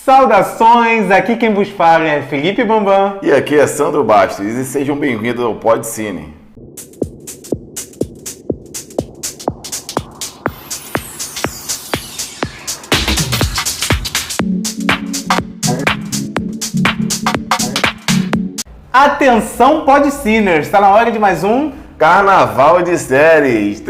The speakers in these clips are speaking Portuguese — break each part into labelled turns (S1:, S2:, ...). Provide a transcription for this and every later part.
S1: Saudações, aqui quem vos fala é Felipe Bambam.
S2: E aqui é Sandro Bastos e sejam bem-vindos ao Pod Cine.
S1: Atenção Podciners, está na hora de mais um
S2: Carnaval de séries.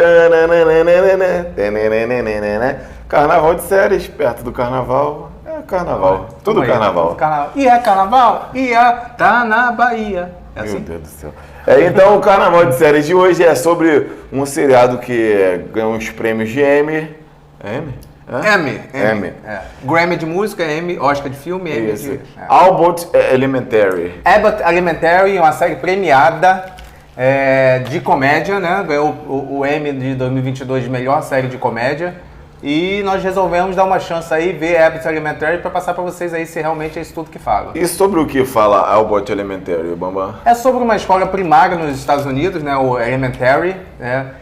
S2: Carnaval de séries, perto do carnaval. É carnaval, tudo carnaval.
S1: E é carnaval, tá na Bahia. É assim?
S2: Meu Deus do céu. Então, o Carnaval de séries de hoje é sobre um seriado que ganhou uns prêmios de Emmy. Emmy.
S1: É. Grammy de música, Emmy, Oscar de filme, Emmy
S2: Isso.
S1: de...
S2: Abbott Elementary.
S1: Abbott Elementary é uma série premiada de comédia, né? Ganhou o Emmy de 2022 de melhor série de comédia. E nós resolvemos dar uma chance aí, ver Abbott Elementary para passar para vocês aí se realmente é isso tudo que fala.
S2: E sobre o que fala Abbott Elementary, Bambam?
S1: É sobre uma escola primária nos Estados Unidos, né? O Elementary, né?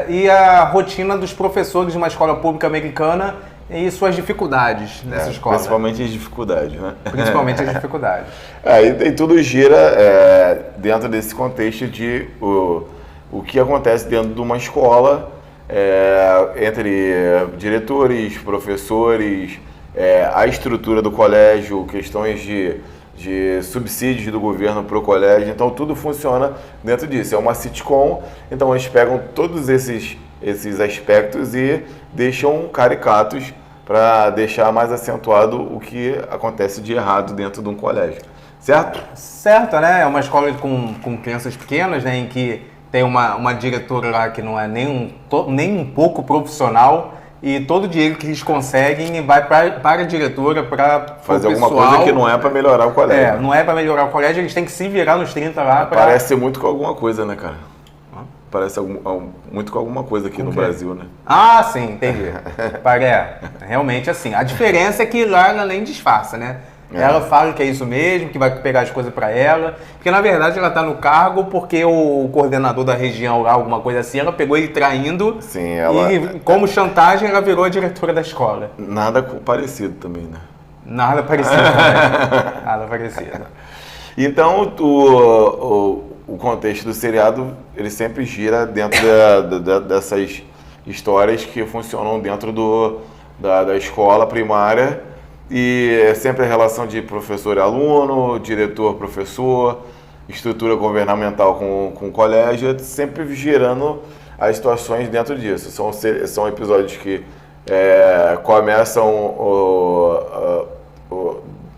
S1: E a rotina dos professores de uma escola pública americana e suas dificuldades nessa escola.
S2: Principalmente as dificuldades, né?
S1: Principalmente as dificuldades.
S2: E tudo gira dentro desse contexto de o que acontece dentro de uma escola, entre diretores, professores, a estrutura do colégio, questões de subsídios do governo para o colégio, então tudo funciona dentro disso. É uma sitcom, então eles pegam todos esses aspectos e deixam caricatos para deixar mais acentuado o que acontece de errado dentro de um colégio, certo?
S1: Certo, né? É uma escola com crianças pequenas, né, em que tem uma diretora lá que não é nem um pouco profissional, e todo o dinheiro que eles conseguem vai para a diretora, para
S2: fazer alguma coisa que não é para melhorar o colégio.
S1: Não é para melhorar o colégio, eles têm que se virar nos 30 lá.
S2: Parece muito com alguma coisa, né, cara? Parece muito com alguma coisa aqui no Brasil, né?
S1: Ah, sim, entendi. Realmente assim. A diferença é que lá ela nem disfarça, né? Ela fala que é isso mesmo, que vai pegar as coisas para ela. Porque, na verdade, ela tá no cargo porque o coordenador da região lá, alguma coisa assim, ela pegou ele traindo.
S2: Sim, ela...
S1: E, como chantagem, ela virou a diretora da escola.
S2: Nada parecido também, né?
S1: Nada parecido também. Nada parecido.
S2: Então, o contexto do seriado, ele sempre gira dentro dessas histórias que funcionam dentro da escola primária. E é sempre a relação de professor e aluno, diretor-professor, estrutura governamental com o colégio, sempre gerando as situações dentro disso. São episódios que começam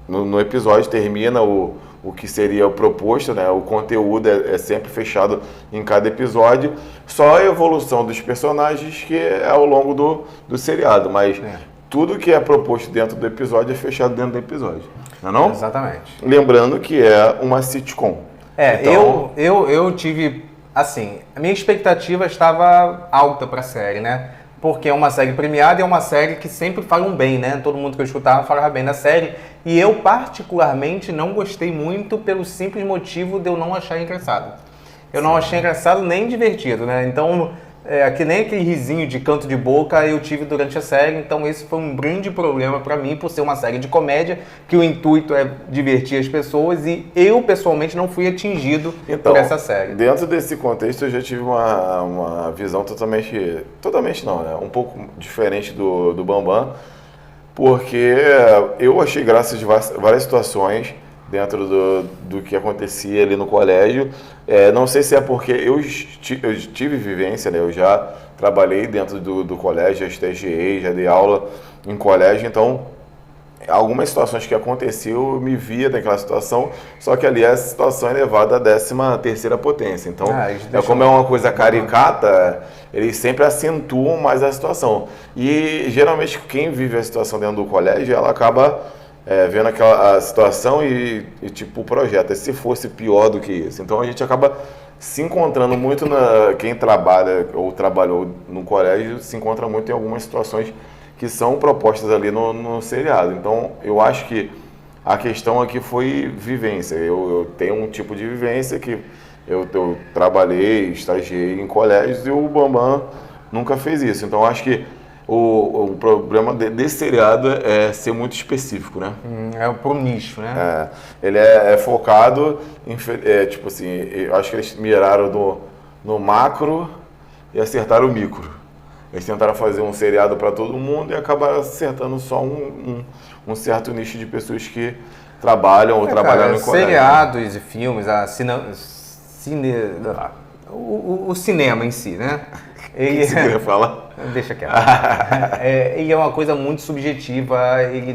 S2: no episódio, termina o que seria o proposto, né? O conteúdo é sempre fechado em cada episódio, só a evolução dos personagens que é ao longo do seriado, mas... Tudo que é proposto dentro do episódio é fechado dentro do episódio, não é não?
S1: Exatamente.
S2: Lembrando que é uma sitcom.
S1: Então... Eu tive, assim, a minha expectativa estava alta para a série, né? Porque é uma série premiada e é uma série que sempre falam bem, né? Todo mundo que eu escutava falava bem da série. E eu, particularmente, não gostei muito pelo simples motivo de eu não achar engraçado. Eu não achei engraçado nem divertido, né? Então... que nem aquele risinho de canto de boca eu tive durante a série, então esse foi um grande problema para mim, por ser uma série de comédia, que o intuito é divertir as pessoas, e eu pessoalmente não fui atingido por essa série.
S2: Dentro desse contexto eu já tive uma visão totalmente não, né? Um pouco diferente do Bambam, porque eu achei graça de várias situações dentro do que acontecia ali no colégio. Não sei se é porque eu tive vivência, né? Eu já trabalhei dentro do colégio, já estagiei, já dei aula em colégio, então algumas situações que aconteciam eu me via naquela situação, só que ali a situação é elevada à 13ª potência, então como é uma coisa caricata, eles sempre acentuam mais a situação, e geralmente quem vive a situação dentro do colégio, ela acaba vendo a situação e tipo o projeto, se fosse pior do que isso. Então a gente acaba se encontrando muito, quem trabalha ou trabalhou no colégio, se encontra muito em algumas situações que são propostas ali no seriado. Então eu acho que a questão aqui foi vivência. Eu tenho um tipo de vivência que eu trabalhei, estagiei em colégios, e o Bambam nunca fez isso. Então eu acho que o problema desse seriado é ser muito específico, né?
S1: É pro nicho, né?
S2: Ele é focado em, tipo assim, eu acho que eles miraram no macro e acertaram o micro. Eles tentaram fazer um seriado para todo mundo e acabaram acertando só um certo nicho de pessoas que trabalham ou trabalharam em colégio.
S1: Seriados e filmes, o cinema em si, né?
S2: Ele, que você queria falar?
S1: Deixa quieto. Ele é uma coisa muito subjetiva, ele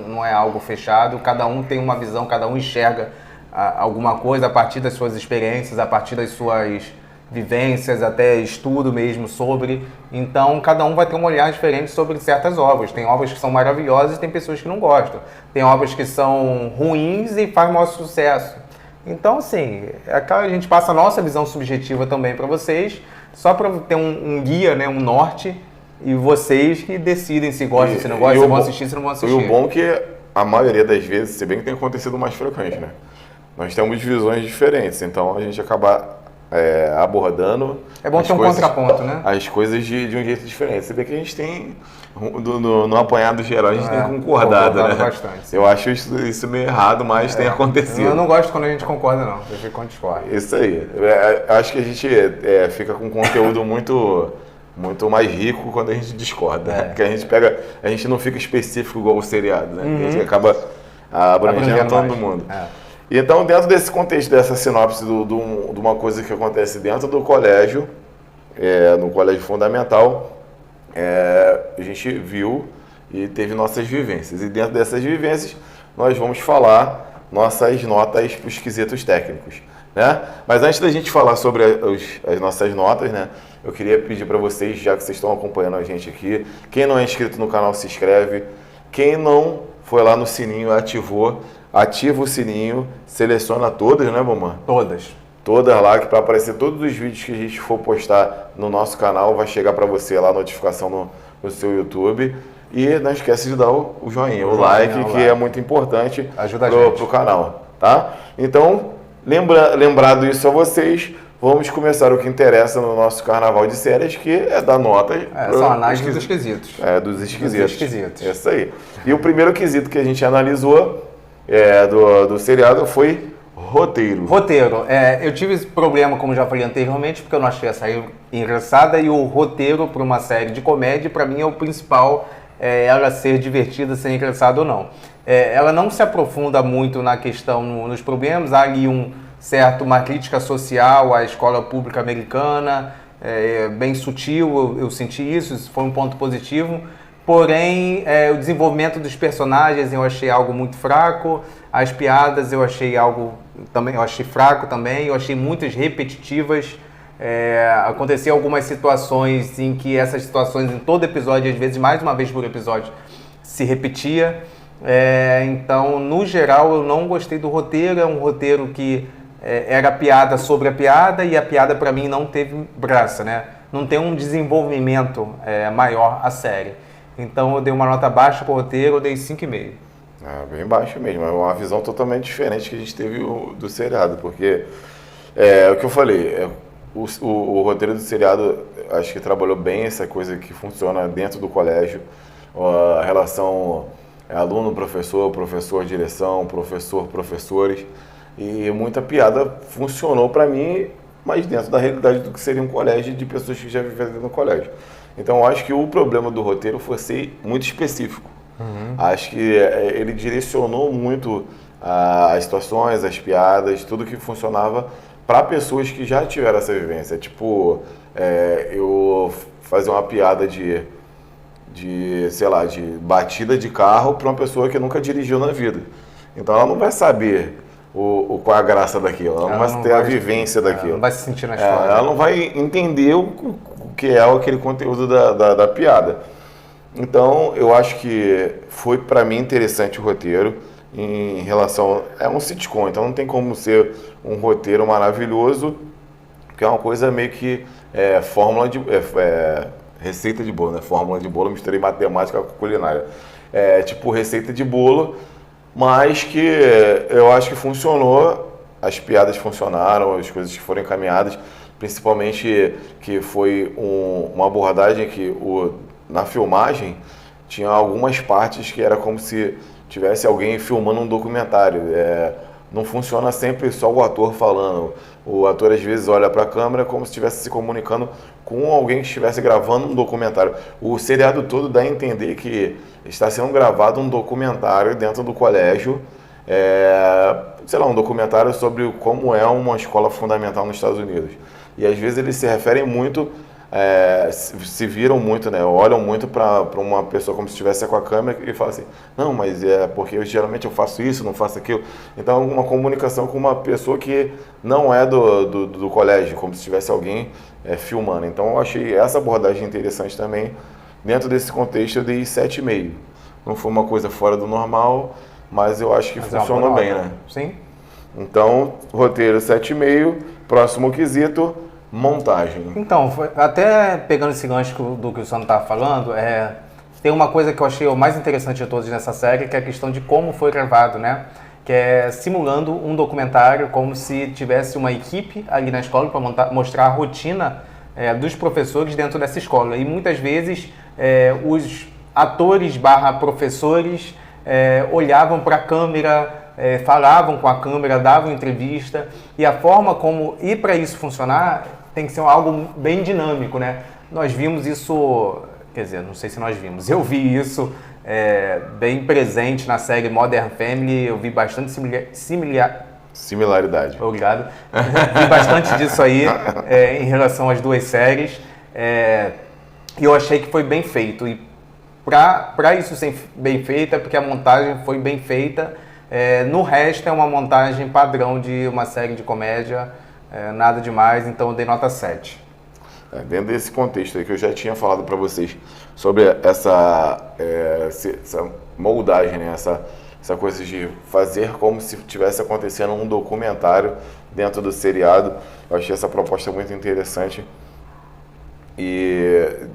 S1: não é algo fechado, cada um tem uma visão, cada um enxerga alguma coisa a partir das suas experiências, a partir das suas vivências, até estudo mesmo sobre. Então, cada um vai ter um olhar diferente sobre certas obras. Tem obras que são maravilhosas e tem pessoas que não gostam. Tem obras que são ruins e fazem maior sucesso. Então, assim, a gente passa a nossa visão subjetiva também para vocês, só para ter um guia, né, um norte, e vocês que decidem se gostam, se não gostam, se vão assistir, se não vão assistir.
S2: E o bom é que a maioria das vezes, se bem que tem acontecido mais frequente, né? Nós temos visões diferentes, então a gente acaba abordando...
S1: É bom ter um contraponto, né?
S2: As coisas de um jeito diferente. Você vê que a gente tem, no apanhado geral, a gente tem concordado, né?
S1: Bastante.
S2: Eu acho isso meio errado, mas tem acontecido.
S1: Eu não gosto quando a gente concorda, não. Eu fico quando discorda.
S2: Isso aí. Acho que a gente fica com conteúdo muito mais rico quando a gente discorda. Porque a gente não fica específico igual o seriado, né? A gente acaba abrangendo todo mundo. E então, dentro desse contexto, dessa sinopse de uma coisa que acontece dentro do colégio, no colégio fundamental, a gente viu e teve nossas vivências. E dentro dessas vivências, nós vamos falar nossas notas para os quesitos técnicos, né? Mas antes da gente falar sobre as nossas notas, né, eu queria pedir para vocês, já que vocês estão acompanhando a gente aqui, quem não é inscrito no canal se inscreve, quem não foi lá no sininho, ativa o sininho, seleciona todas, né, Bomã? Todas lá, que para aparecer todos os vídeos que a gente for postar no nosso canal, vai chegar para você lá a notificação no seu YouTube. E não esquece de dar o joinha, o like, que é muito importante pro canal, tá? Então, lembrado isso a vocês, vamos começar o que interessa no nosso carnaval de séries, que é dar nota...
S1: são análise dos quesitos.
S2: Dos esquisitos. Isso aí. E o primeiro quesito que a gente analisou do seriado foi roteiro.
S1: Eu tive esse problema, como já falei anteriormente, porque eu não achei a série engraçada, e o roteiro para uma série de comédia, para mim, é o principal, ela ser divertida, ser engraçada ou não. Ela não se aprofunda muito na questão, nos problemas, há ali uma crítica social à escola pública americana, bem sutil, eu senti isso foi um ponto positivo. Porém, o desenvolvimento dos personagens eu achei algo muito fraco, as piadas eu achei fraco também, eu achei muitas repetitivas. Aconteciam algumas situações em que essas situações em todo episódio, às vezes mais uma vez por episódio, se repetia. Então, no geral, eu não gostei do roteiro, é um roteiro que era piada sobre a piada, e a piada para mim não teve graça, né? Não tem um desenvolvimento maior a série. Então eu dei uma nota baixa para o roteiro, eu dei 5,5.
S2: Bem baixo mesmo, é uma visão totalmente diferente que a gente teve do seriado, porque o que eu falei, o roteiro do seriado acho que trabalhou bem essa coisa que funciona dentro do colégio, a relação aluno-professor, professor-direção, professor-professores, e muita piada funcionou para mim, mas dentro da realidade do que seria um colégio, de pessoas que já viveram no colégio. Então, eu acho que o problema do roteiro foi ser muito específico. Acho que ele direcionou muito as situações, as piadas, tudo que funcionava para pessoas que já tiveram essa vivência. Tipo, eu fazer uma piada de batida de carro para uma pessoa que nunca dirigiu na vida. Então, ela não vai saber qual é a graça daquilo, ela não vai ter a vivência daquilo. Ela
S1: não vai se sentir na história.
S2: Ela não vai entender o que é aquele conteúdo da piada. Então, eu acho que foi para mim interessante o roteiro em relação... É um sitcom, então não tem como ser um roteiro maravilhoso, porque é uma coisa meio que fórmula de... receita de bolo, né? Fórmula de bolo, misturei matemática com culinária. Tipo receita de bolo, mas que eu acho que funcionou, as piadas funcionaram, as coisas que foram encaminhadas, principalmente que foi uma abordagem que na filmagem tinha algumas partes que era como se tivesse alguém filmando um documentário. Não funciona sempre só o ator falando. O ator às vezes olha para a câmera como se estivesse se comunicando com alguém que estivesse gravando um documentário. O seriado todo dá a entender que está sendo gravado um documentário dentro do colégio, sei lá, um documentário sobre como é uma escola fundamental nos Estados Unidos. E às vezes eles se referem muito, se viram muito, né? Olham muito para uma pessoa como se estivesse com a câmera e falam assim, não, mas é porque geralmente eu faço isso, não faço aquilo. Então, uma comunicação com uma pessoa que não é do colégio, como se tivesse alguém filmando. Então, eu achei essa abordagem interessante também. Dentro desse contexto, eu dei 7,5. Não foi uma coisa fora do normal, mas eu acho que funcionou bem, né?
S1: Sim.
S2: Então, roteiro 7,5. Próximo quesito, montagem.
S1: Então, até pegando esse gancho do que o Sandro estava falando, tem uma coisa que eu achei o mais interessante de todos nessa série, que é a questão de como foi gravado, né? Que é simulando um documentário, como se tivesse uma equipe ali na escola para mostrar a rotina dos professores dentro dessa escola. E muitas vezes os atores / professores olhavam para a câmera, falavam com a câmera, davam entrevista, e a forma como ir para isso funcionar tem que ser algo bem dinâmico, né? Nós vimos isso, quer dizer, não sei se nós vimos, eu vi isso bem presente na série Modern Family, eu vi bastante
S2: similaridade.
S1: Obrigado. Vi bastante disso aí em relação às duas séries, e eu achei que foi bem feito, e para isso ser bem feito é porque a montagem foi bem feita. No resto é uma montagem padrão de uma série de comédia, nada demais, então eu dei nota 7.
S2: Dentro desse contexto aí que eu já tinha falado para vocês sobre essa moldagem, né? essa coisa de fazer como se estivesse acontecendo um documentário dentro do seriado, eu achei essa proposta muito interessante. E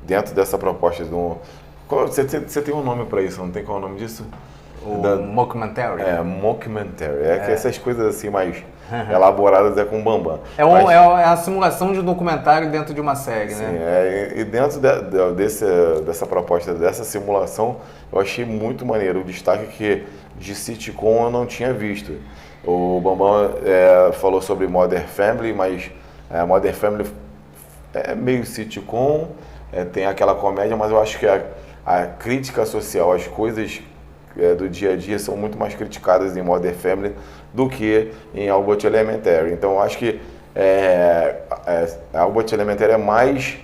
S2: dentro dessa proposta, você tem um nome para isso, não tem qual é o nome disso?
S1: Mockumentary.
S2: Mockumentary. Que essas coisas assim mais elaboradas com Bambam.
S1: É a simulação de um documentário dentro de uma série,
S2: sim,
S1: né?
S2: E dentro dessa proposta, dessa simulação, eu achei muito maneiro. O destaque que de sitcom eu não tinha visto. O Bambam falou sobre Modern Family, mas Modern Family é meio sitcom, tem aquela comédia, mas eu acho que a crítica social, as coisas do dia a dia são muito mais criticadas em Modern Family do que em Abbott Elementary. Então eu acho que Abbott Elementary é mais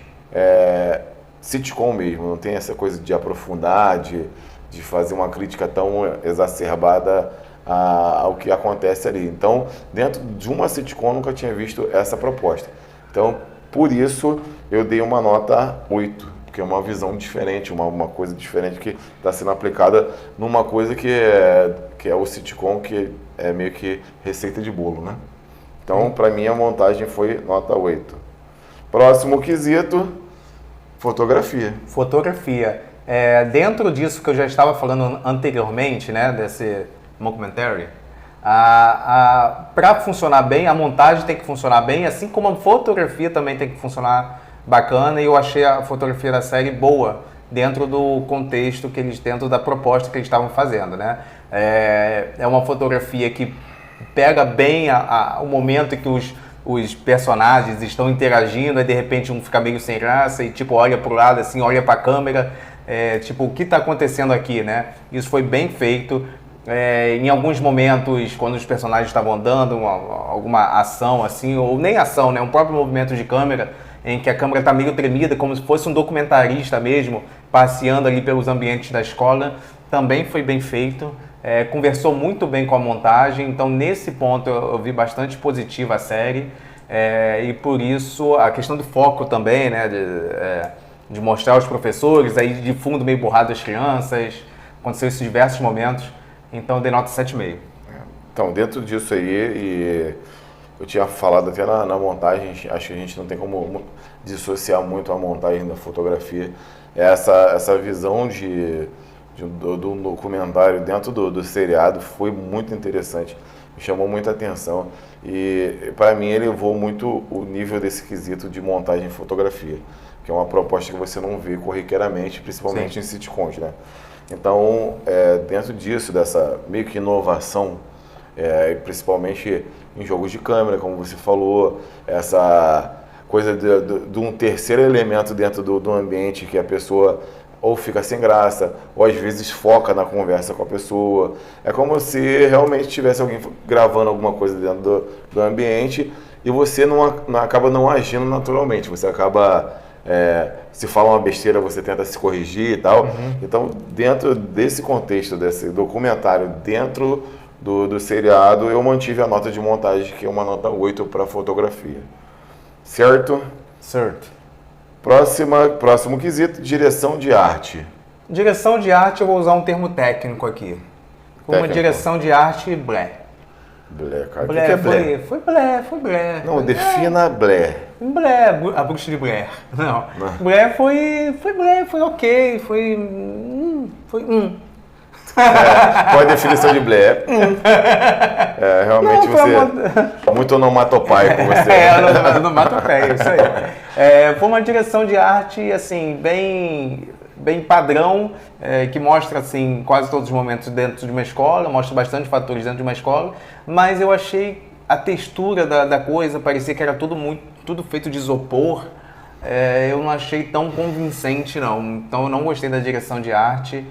S2: sitcom mesmo, não tem essa coisa de aprofundar, de fazer uma crítica tão exacerbada ao que acontece ali. Então, dentro de uma sitcom eu nunca tinha visto essa proposta. Então, por isso eu dei uma nota 8. Que é uma visão diferente, uma coisa diferente que está sendo aplicada numa coisa que é o sitcom, que é meio que receita de bolo, né? Então, para mim, a montagem foi nota 8. Próximo quesito, fotografia.
S1: Fotografia. Dentro disso que eu já estava falando anteriormente, né, desse mockumentary, para funcionar bem, a montagem tem que funcionar bem, assim como a fotografia também tem que funcionar bacana, e eu achei a fotografia da série boa dentro do contexto dentro da proposta que eles estavam fazendo, né? É uma fotografia que pega bem o momento em que os personagens estão interagindo, e de repente um fica meio sem graça e tipo olha pro lado assim, olha para a câmera, tipo, o que está acontecendo aqui, né? Isso foi bem feito. Em alguns momentos, quando os personagens estavam andando, alguma ação assim, ou nem ação, né? Um próprio movimento de câmera, em que a câmera está meio tremida, como se fosse um documentarista mesmo, passeando ali pelos ambientes da escola, também foi bem feito. Conversou muito bem com a montagem, então nesse ponto eu vi bastante positiva a série, e por isso a questão do foco também, né? De mostrar os professores, aí de fundo meio borrado as crianças, aconteceu isso em diversos momentos, então eu dei nota 7,5.
S2: Então, dentro disso aí, eu tinha falado até na montagem, acho que a gente não tem como dissociar muito a montagem da fotografia. Essa visão do documentário dentro do seriado foi muito interessante, me chamou muita atenção e para mim elevou muito o nível desse quesito de montagem e fotografia. que é uma proposta que você não vê corriqueiramente, principalmente em sitcoms, né? Então, dentro disso, dessa meio que inovação, principalmente em jogos de câmera, como você falou, essa coisa de um terceiro elemento dentro do ambiente que a pessoa ou fica sem graça, ou às vezes foca na conversa com a pessoa. É como se realmente tivesse alguém gravando alguma coisa dentro do ambiente e você acaba não agindo naturalmente, você acaba... se fala uma besteira, você tenta se corrigir e tal. Então, dentro desse contexto, desse documentário, dentro do seriado, eu mantive a nota de montagem, que é uma nota 8 para fotografia. Certo?
S1: Certo.
S2: Próximo quesito, direção de arte.
S1: Direção de arte, eu vou usar um termo técnico aqui. Uma direção de arte blé.
S2: Blé, cara.
S1: Blé,
S2: o que é blé?
S1: Foi blé.
S2: Não, defina blé.
S1: Blé, a bruxa de Blair. Não. Blé foi Blé, foi ok, foi.
S2: Qual a definição de blé? Realmente você. Muito onomatopaico você.
S1: Onomatopeia, isso aí. Foi uma direção de arte, assim, bem padrão, que mostra, assim, quase todos os momentos dentro de uma escola, mostra bastante fatores dentro de uma escola, mas eu achei a textura da coisa, parecia que era tudo feito de isopor. Eu não achei tão convincente, não. Então eu não gostei da direção de arte.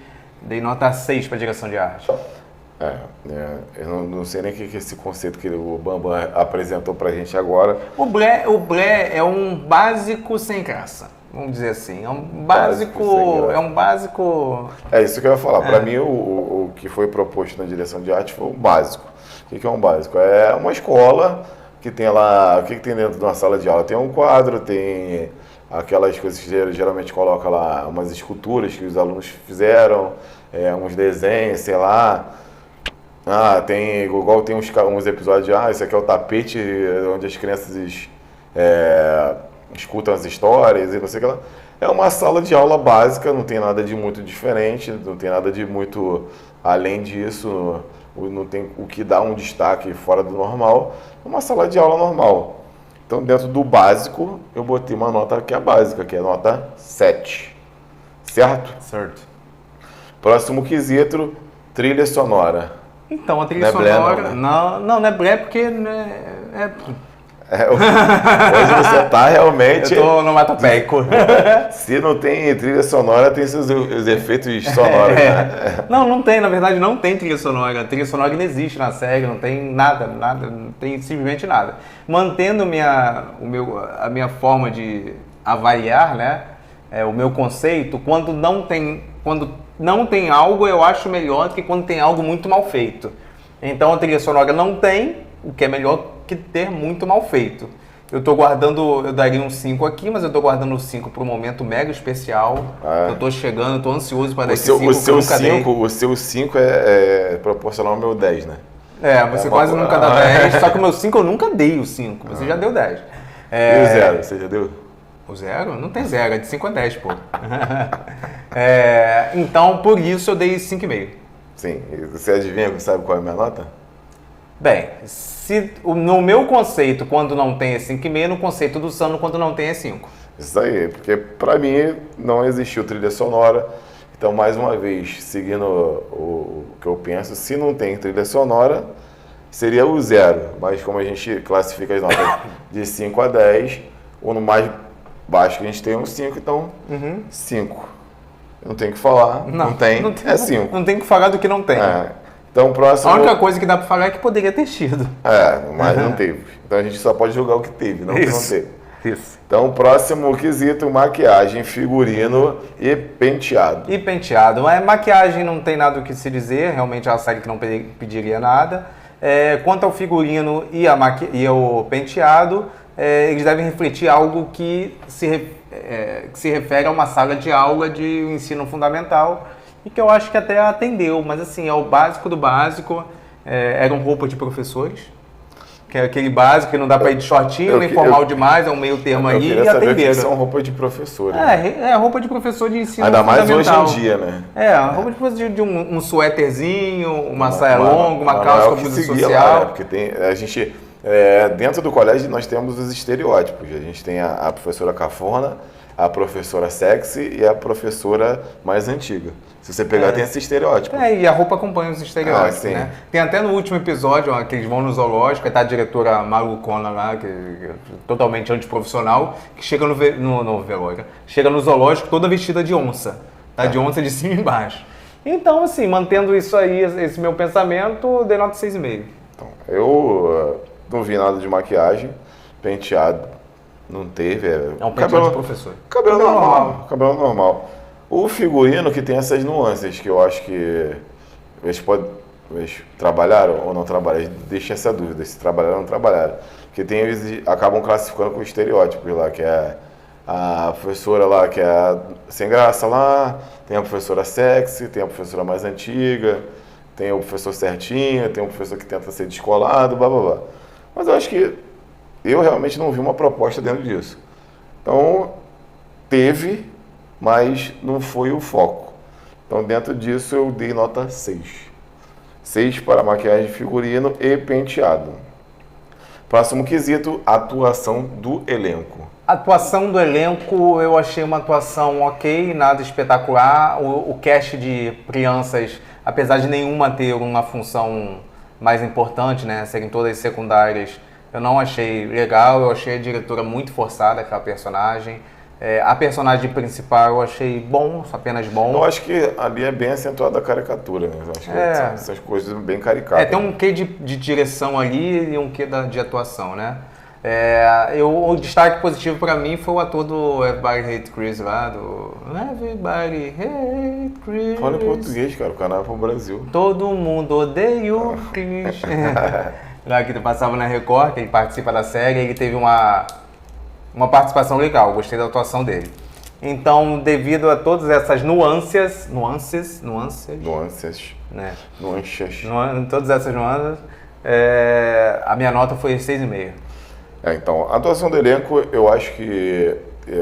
S1: Dei nota 6 para direção de arte.
S2: Eu não sei nem o que é esse conceito que o Bambam apresentou pra gente agora.
S1: O blé é um básico sem graça, vamos dizer assim. É um básico.
S2: É isso que eu ia falar. Para mim, o que foi proposto na direção de arte foi o básico. O que é um básico? É uma escola que tem lá. O que tem dentro de uma sala de aula? Tem um quadro, tem aquelas coisas que geralmente coloca lá, umas esculturas que os alunos fizeram, uns desenhos, sei lá. Tem uns episódios de, esse aqui é o tapete onde as crianças escutam as histórias e não sei o que lá. É uma sala de aula básica, não tem nada de muito diferente, não tem nada de muito além disso, não tem o que dá um destaque fora do normal. É uma sala de aula normal. Então, dentro do básico, eu botei uma nota que é básica, que é nota 7. Certo?
S1: Certo.
S2: Próximo quesito, trilha sonora.
S1: Então, a trilha sonora...
S2: Blé,
S1: não é blé porque...
S2: Hoje você tá realmente...
S1: Eu tô onomatopeico.
S2: Se não tem trilha sonora, tem seus efeitos sonoros, né?
S1: Não tem, na verdade não tem trilha sonora. A trilha sonora não existe na série, não tem nada, não tem simplesmente nada. Mantendo a minha forma de avaliar, né? O meu conceito, quando não tem algo, eu acho melhor do que quando tem algo muito mal feito. Então a trilha sonora não tem, o que é melhor que ter muito mal feito. Eu daria um 5 aqui, mas eu tô guardando o 5 para um momento mega especial. Eu tô chegando, tô ansioso para dar esse 5 que eu nunca dei.
S2: O seu 5 é proporcional ao meu 10, né?
S1: Você quase nunca dá 10, só que o meu 5 eu nunca dei o 5, você já deu 10.
S2: E o 0, você já deu?
S1: O 0? Não tem 0, é de 5 a 10, pô. Então, por isso eu dei 5,5.
S2: Sim, e você adivinha, sabe qual é a minha nota?
S1: Bem, no meu conceito, quando não tem é 5,5, no conceito do Sano, quando não tem é 5.
S2: Isso aí, porque pra mim não existiu trilha sonora. Então, mais uma vez, seguindo o que eu penso, se não tem trilha sonora, seria o 0. Mas como a gente classifica as notas de 5 a 10, o no mais baixo que a gente tem é um 5, então 5. Não tem o que falar, não tem, é 5.
S1: Não tem o que falar do que não tem.
S2: Então, próximo...
S1: A única coisa que dá pra falar é que poderia ter tido.
S2: Mas não teve. Então a gente só pode julgar o que teve, não o que não teve.
S1: Isso.
S2: Então, próximo quesito, maquiagem, figurino e penteado.
S1: Maquiagem não tem nada o que se dizer, realmente é uma série que não pediria nada. Quanto ao figurino e ao penteado, eles devem refletir algo que se refere a uma sala de aula de ensino fundamental, e que eu acho que até atendeu, mas assim, é o básico do básico. Eram roupa de professores, que é aquele básico que não dá para ir de shortinho, nem formal demais, é um meio termo aí, e atenderam.
S2: Que são roupa de professor.
S1: Roupa de professor de ensino
S2: ainda
S1: fundamental.
S2: Mais hoje em dia, né?
S1: Roupa de professor de um suéterzinho, uma saia longa, uma calça com blusa social.
S2: Lá, porque a gente, dentro do colégio, nós temos os estereótipos. A gente tem a professora cafona, a professora sexy e a professora mais antiga. Se você pegar, tem esse estereótipo.
S1: E a roupa acompanha os estereótipos,
S2: sim.
S1: né? Tem até no último episódio, ó, que eles vão no zoológico, aí tá a diretora malucona lá, que é totalmente antiprofissional, que chega no velório, chega no zoológico toda vestida de onça, tá? De onça de cima e embaixo. Então, assim, mantendo isso aí, esse meu pensamento, dei nota 6,5.
S2: Então, eu não vi nada de maquiagem, penteado, não teve.
S1: É um penteado de professor.
S2: Cabelo normal. O figurino que tem essas nuances, que eu acho que eles trabalharam ou não trabalharam, deixa essa dúvida, se trabalharam ou não trabalharam. Porque eles acabam classificando com estereótipos lá, que é a professora lá que é sem graça lá, tem a professora sexy, tem a professora mais antiga, tem o professor certinho, tem o professor que tenta ser descolado, blá blá blá. Mas eu acho que eu realmente não vi uma proposta dentro disso. Então, teve, mas não foi o foco. Então, dentro disso, eu dei nota 6. 6 para maquiagem, figurino e penteado. Próximo quesito, atuação do elenco.
S1: A atuação do elenco, eu achei uma atuação ok, nada espetacular. O cast de crianças, apesar de nenhuma ter uma função mais importante, né, serem todas secundárias, eu não achei legal. Eu achei a diretora muito forçada, aquela personagem. A personagem principal eu achei bom, apenas bom.
S2: Eu acho que ali é bem acentuada a caricatura, né? Eu acho que essas coisas bem caricatas.
S1: Tem um quê de direção ali e um quê de atuação, né? O destaque positivo pra mim foi o ator do Everybody Hate Chris lá, do Everybody Hate Chris.
S2: Fala em português, cara, o canal é pro Brasil.
S1: Todo mundo odeia o Chris. Lá que ele passava na Record, que ele participa da série, ele teve uma participação legal, gostei da atuação dele. Então, devido a todas essas nuances, né? Todas essas nuances, a minha nota foi 6,5.
S2: Então, a atuação do elenco, eu acho que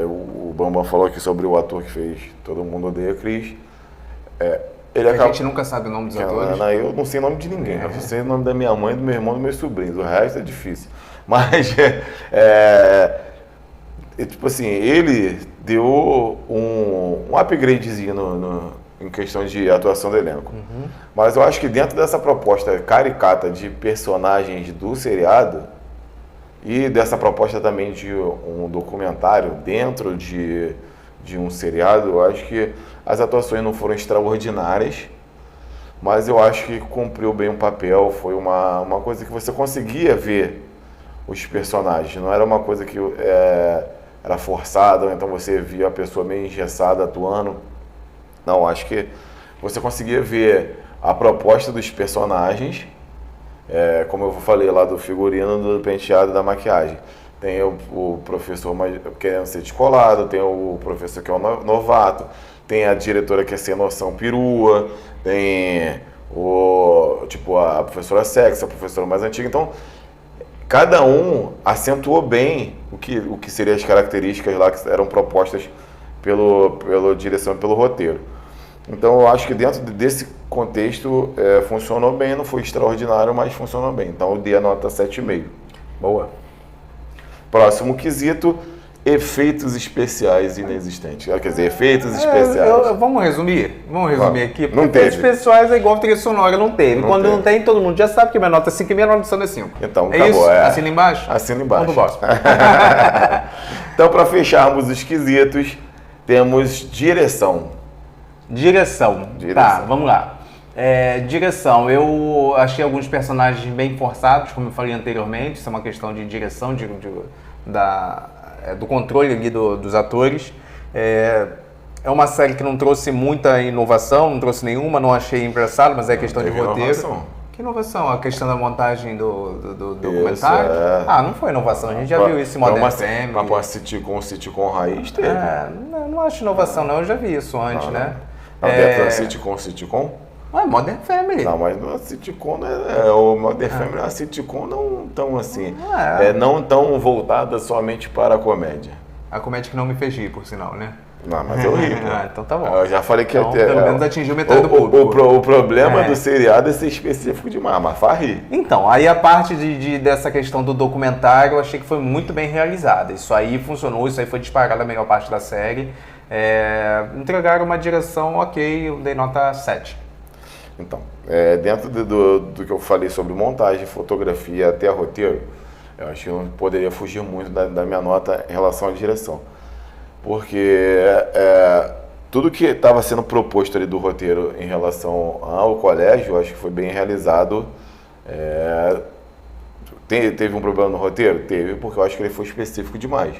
S2: o Bambam falou aqui sobre o ator que fez Todo Mundo Odeia Chris.
S1: A gente nunca sabe o nome dos atores.
S2: Eu não sei o nome de ninguém, eu sei o nome da minha mãe, do meu irmão e dos meus sobrinhos, o resto é difícil. Mas, tipo assim, ele deu um upgradezinho em questão de atuação do elenco. Uhum. Mas eu acho que dentro dessa proposta caricata de personagens do seriado e dessa proposta também de um documentário dentro de um seriado, eu acho que as atuações não foram extraordinárias, mas eu acho que cumpriu bem o papel. Foi uma coisa que você conseguia ver os personagens, não era uma coisa que era forçada, ou então você via a pessoa meio engessada atuando. Não, acho que você conseguia ver a proposta dos personagens, como eu falei lá do figurino, do penteado e da maquiagem. Tem o professor querendo ser descolado, tem o professor que é um novato, tem a diretora que é sem noção perua, tem a professora sexy, a professora mais antiga. Então, cada um acentuou bem o que seriam as características lá que eram propostas pela direção e pelo roteiro. Então, eu acho que dentro desse contexto funcionou bem, não foi extraordinário, mas funcionou bem. Então, eu dei a nota 7,5.
S1: Boa.
S2: Próximo quesito, efeitos especiais inexistentes. Quer dizer, efeitos especiais.
S1: Vamos resumir aqui.
S2: Não teve.
S1: Efeitos especiais é igual trilha sonora, não teve. Quando não tem, todo mundo já sabe que minha nota é 5 e minha nota é 5.
S2: Então,
S1: é
S2: acabou.
S1: Isso? Assina embaixo?
S2: Assina embaixo.
S1: Vamos pro próximo.
S2: Então, para fecharmos os quesitos, temos direção.
S1: Tá, vamos lá. Direção. Eu achei alguns personagens bem forçados, como eu falei anteriormente. Isso é uma questão de direção, do controle ali dos atores. É uma série que não trouxe muita inovação, não trouxe nenhuma, não achei engraçado, mas é questão de roteiro.
S2: Inovação.
S1: Que inovação? A questão da montagem do documentário? Não foi inovação, a gente já viu isso em Modern Family.
S2: Mas com a sitcom raiz teve.
S1: Não acho inovação não, eu já vi isso antes, né?
S2: Não, dentro da sitcom?
S1: Modern Family.
S2: Não, mas a sitcom o Modern Family é uma sitcom não tão assim, não tão voltada somente para a comédia.
S1: A comédia que não me fez rir, por sinal, né?
S2: Não, mas eu ri, pô.
S1: Então tá bom.
S2: Eu já falei que
S1: então, pelo menos atingiu metade do público.
S2: O problema do seriado é ser específico demais, mas faz rir.
S1: Então, aí a parte dessa questão do documentário eu achei que foi muito bem realizada. Isso aí funcionou, isso aí foi disparado a melhor parte da série. Entregaram uma direção ok, eu dei nota 7.
S2: Então, dentro do que eu falei sobre montagem, fotografia até roteiro, eu acho que eu não poderia fugir muito da minha nota em relação à direção. Porque tudo que estava sendo proposto ali do roteiro em relação ao colégio, eu acho que foi bem realizado. Teve um problema no roteiro? Teve, porque eu acho que ele foi específico demais.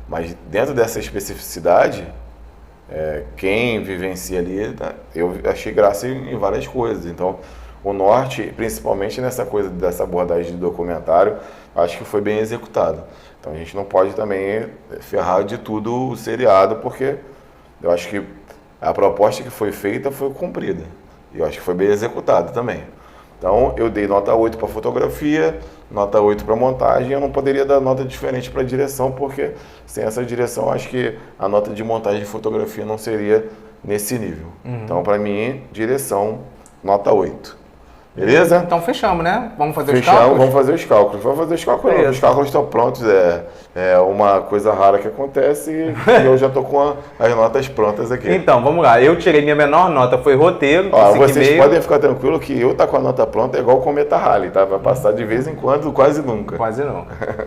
S2: Mas dentro dessa especificidade, quem vivencia ali, né, eu achei graça em várias coisas. Então, o Norte, principalmente nessa coisa dessa abordagem de documentário, acho que foi bem executado. Então, a gente não pode também ferrar de tudo o seriado, porque eu acho que a proposta que foi feita foi cumprida. E eu acho que foi bem executada também. Então, eu dei nota 8 para fotografia, nota 8 para montagem. Eu não poderia dar nota diferente para direção, porque sem essa direção, acho que a nota de montagem de fotografia não seria nesse nível. Então, para mim, direção, nota 8. Beleza?
S1: Então, fechamos, né? Vamos fazer os cálculos?
S2: Vamos fazer os cálculos. Vamos fazer os cálculos.
S1: Beleza.
S2: Os cálculos estão prontos. É uma coisa rara que acontece e eu já estou com as notas prontas aqui.
S1: Então, vamos lá. Eu tirei minha menor nota, foi roteiro.
S2: Vocês podem ficar tranquilos que eu tá com a nota pronta é igual o Cometa Halley, tá? Vai passar de vez em quando, quase nunca.
S1: Quase nunca.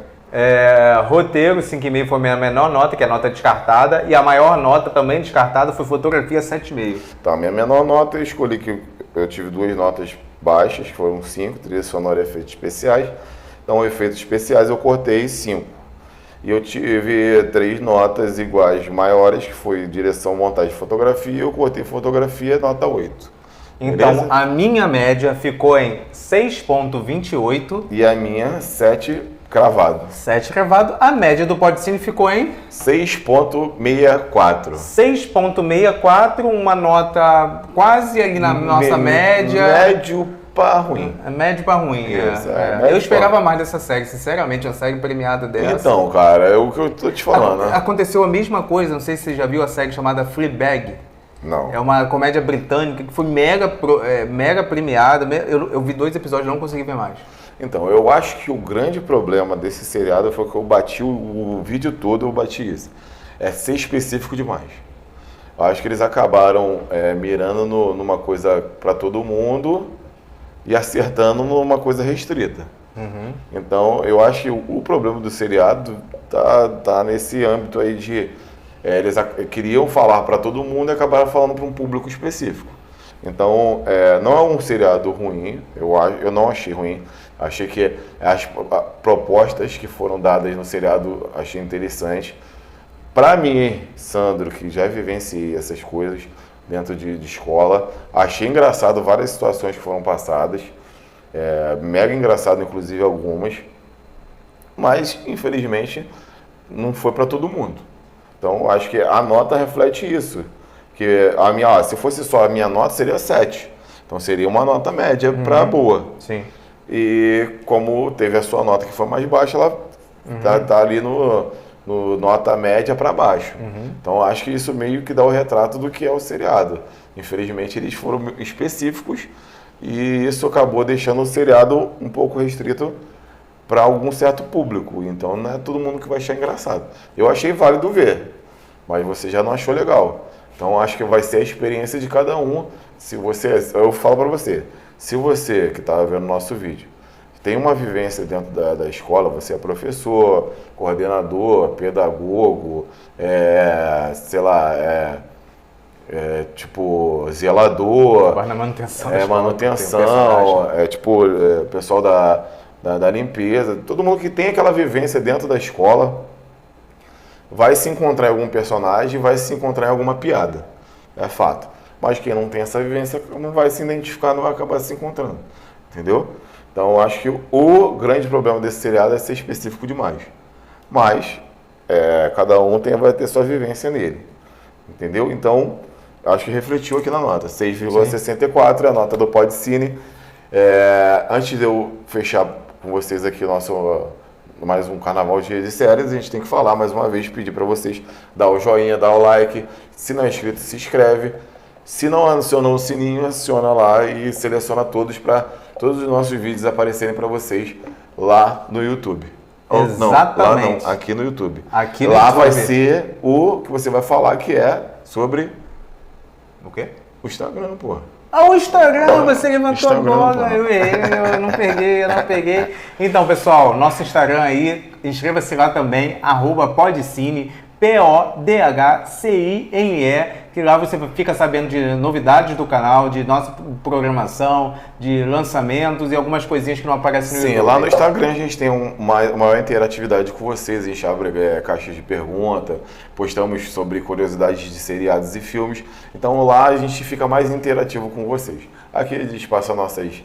S1: Roteiro, 5,5 foi a minha menor nota, que é a nota descartada. E a maior nota também descartada foi fotografia, 7,5.
S2: Tá, minha menor nota eu escolhi que eu tive duas notas baixas, que foram 5, trilha sonora e efeitos especiais. Então, efeitos especiais eu cortei 5. E eu tive 3 notas iguais maiores, que foi direção, montagem e fotografia. Eu cortei fotografia, nota 8.
S1: Então,
S2: beleza?
S1: a minha média ficou em 6,28.
S2: E a minha, 7 cravado.
S1: 7 cravado. A média do Podcine ficou em
S2: 6,64.
S1: 6,64, uma nota quase ali na nossa média.
S2: Médio para ruim.
S1: Médio para ruim.
S2: Isso,
S1: eu esperava mais dessa série, sinceramente, uma série premiada dessa.
S2: Então, cara, é o que eu tô te falando, né?
S1: Aconteceu a mesma coisa, não sei se você já viu a série chamada Fleabag.
S2: Não.
S1: É uma comédia britânica que foi mega premiada. Eu vi 2 episódios e não consegui ver mais.
S2: Então, eu acho que o grande problema desse seriado foi que eu bati o vídeo todo, eu bati isso. É ser específico demais. Eu acho que eles acabaram mirando numa coisa para todo mundo e acertando numa coisa restrita.
S1: Uhum.
S2: Então, eu acho que o problema do seriado tá nesse âmbito aí de... eles queriam falar para todo mundo e acabaram falando para um público específico. Então, não é um seriado ruim, eu não achei ruim. Achei que as propostas que foram dadas no seriado, achei interessante. Para mim, Sandro, que já vivenciei essas coisas dentro de escola, achei engraçado várias situações que foram passadas. Mega engraçado, inclusive, algumas. Mas, infelizmente, não foi para todo mundo. Então, acho que a nota reflete isso. Que se fosse só a minha nota, seria 7. Então, seria uma nota média para boa.
S1: Sim.
S2: E como teve a sua nota que foi mais baixa, ela tá ali no nota média para baixo. Então, acho que isso meio que dá o retrato do que é o seriado. Infelizmente, eles foram específicos e isso acabou deixando o seriado um pouco restrito para algum certo público. Então, não é todo mundo que vai achar engraçado. Eu achei válido ver, mas você já não achou legal. Então, acho que vai ser a experiência de cada um. Eu falo para você, se você que está vendo o nosso vídeo tem uma vivência dentro da escola, você é professor, coordenador, pedagogo, tipo zelador, manutenção, pessoal da limpeza, todo mundo que tem aquela vivência dentro da escola vai se encontrar em algum personagem, vai se encontrar em alguma piada, é fato. Mas quem não tem essa vivência não vai se identificar, não vai acabar se encontrando, entendeu? Então, eu acho que o grande problema desse seriado é ser específico demais. Mas, cada um vai ter sua vivência nele, entendeu? Então, acho que refletiu aqui na nota, 6,64 é a nota do Podcine. Antes de eu fechar com vocês aqui mais um carnaval de séries. A gente tem que falar mais uma vez, pedir para vocês dar o joinha, dar o like. Se não é inscrito, se inscreve. Se não acionou o sininho, aciona lá e seleciona todos para todos os nossos vídeos aparecerem para vocês lá no YouTube.
S1: Exatamente.
S2: Não, lá não, aqui no YouTube.
S1: Aqui no
S2: lá
S1: YouTube.
S2: vai ser o que você vai falar, que é sobre
S1: O quê?
S2: o Instagram, pô.
S1: Ah, o Instagram, você levantou
S2: Instagram,
S1: a bola,
S2: pô.
S1: eu errei, eu não peguei. Então, pessoal, nosso Instagram aí, inscreva-se lá também, @Podcine, PODHCINE, que lá você fica sabendo de novidades do canal, de nossa programação, de lançamentos e algumas coisinhas que não aparecem no
S2: Sim,
S1: YouTube.
S2: lá no Instagram a gente tem uma maior interatividade com vocês, a gente abre caixas de pergunta, postamos sobre curiosidades de seriados e filmes, então lá a gente fica mais interativo com vocês. Aqui a gente passa nossas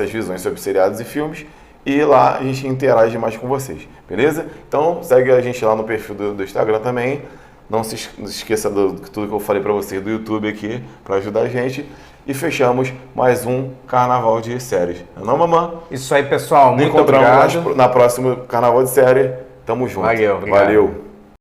S2: visões sobre seriados e filmes e lá a gente interage mais com vocês, beleza? Então segue a gente lá no perfil do Instagram também. Não se esqueça de tudo que eu falei para vocês do YouTube aqui, para ajudar a gente. E fechamos mais um Carnaval de Séries. Não, mamãe?
S1: Isso aí, pessoal. Muito
S2: Nos encontramos
S1: obrigado.
S2: na próxima Carnaval de Série. Tamo junto.
S1: Valeu, obrigado.
S2: Valeu.